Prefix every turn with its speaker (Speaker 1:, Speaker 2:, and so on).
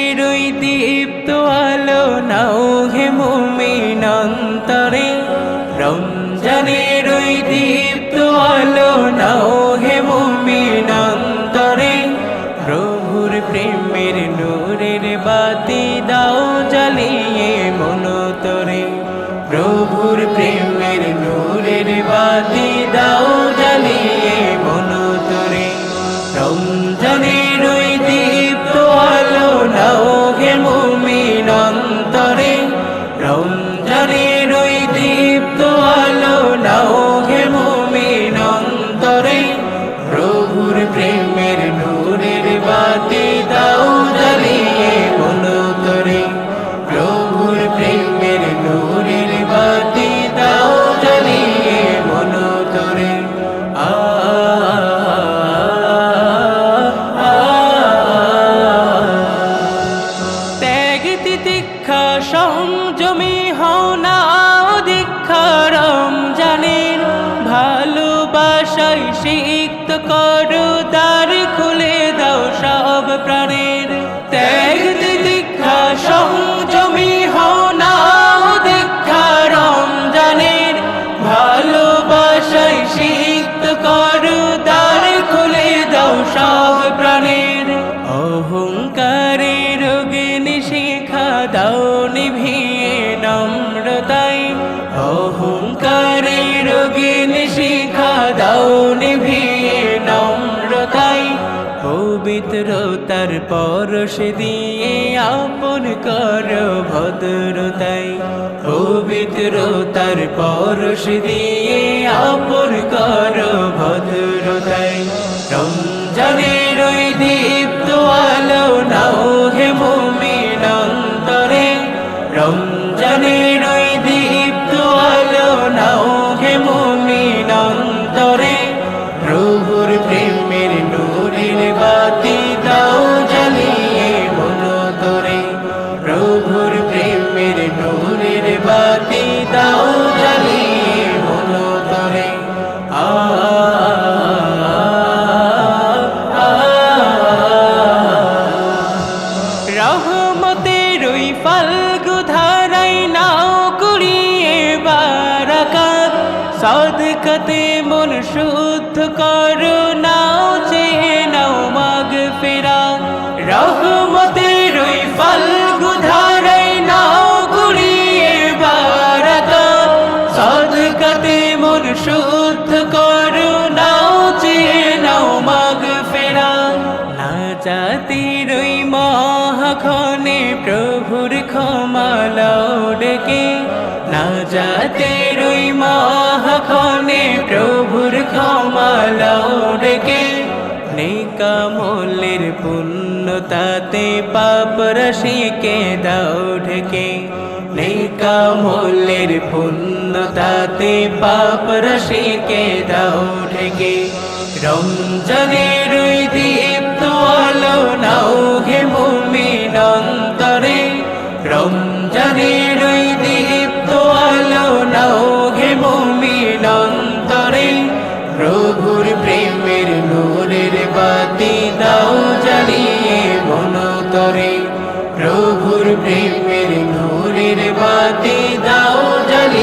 Speaker 1: রমজানের ওই দীপ্ত আলো নাও হে মুমিন অন্তরে, রমজানের ওই দীপ্ত আলো নাও হে মুমিন অন্তরে। প্রভুর প্রেমের নূরের বাতি দাও জ্বালিয়ে মনতরে, প্রভুর প্রেমের নূরের বাতি দাও জ্বালিয়ে মনতরে। রমজানের ওই দীপ্ত আলো নাও হে মুমিন অন্তরে, রমজানের ওই দীপ্ত আলো নাও হে মুমিন অন্তরে। প্রভুর প্রেমের নূরের বাতি দাও জ্বালিয়ে মনতরে, প্রভুর প্রেমের নূরের বাতি দাও জ্বালিয়ে মনতরে। ত্যাগ তিতিক্ষা সংযমী হও না দীক্ষা রমজানের, ভালোবাসায় সিক্ত করো দ্বার খুলে দাও সব প্রাণের। ত্যাগ তিতিক্ষা সংযমী হও না দীক্ষা রমজানের, ভালোবাসায় সিক্ত করো দ্বার খুলে দাও সব প্রাণের। অহংকারের অগ্নি শিখা দাও নিভিয়ে নম্রতায়, অহংকারের অগ্নি শিখা দাও নিভিয়ে নম্রতায়। পবিত্রতার পরশ দিয়ে আপন কর ভদ্রতায়, পবিত্রতার পরশ দিয়ে আপন কর ভদ্রতায়। রমজানের ওই দীপ্ত আলো নাও হে মুমিন অন্তরে, রমজানের ওই দীপ্ত আলো নাও হে মুমিন অন্তরে। প্রভুর প্রেমের নূরের বাতি দাও জ্বালিয়ে মনতরে, প্রভুর প্রেমের নূরের বাতি দাও জ্বালিয়ে মনতরে। রহমতের ওই ফাল্গু ধারায় নাও কুড়িয়ে বারাকাত, সাদকাতে মন শুদ্ধ করো নাও চেয়ে নাও মাগফিরাত। রহমতের ওই ফাল্গু ধারায় নাও কুড়িয়ে বারাকাত, সাদকাতে মন শুদ্ধ করো নাও চেয়ে নাও মাগফিরাত। না জাতির ওই মহাক্ষণে প্রভুর ক্ষমা লও ডেকে, না জাতির ওই মহাক্ষণে প্রভুর ক্ষমা লও ডেকে। নেকামলের পুণ্যতাতে পাপ রাশিকে দাও ঢেকে, নেকামলের পুণ্যতাতে পাপ রাশিকে দাও ঢেকে। রমজানের ওই দীপ্ত আলো নাও হে মুমিন অন্তরে, রমজানের ওই দীপ্ত আলো নাও হে মুমিন অন্তরে। প্রভুর প্রেমের নূরের বাতি দাও জ্বালিয়ে মনতরে, প্রভুর প্রেমের নূরের বাতি দাও জ্বালিয়ে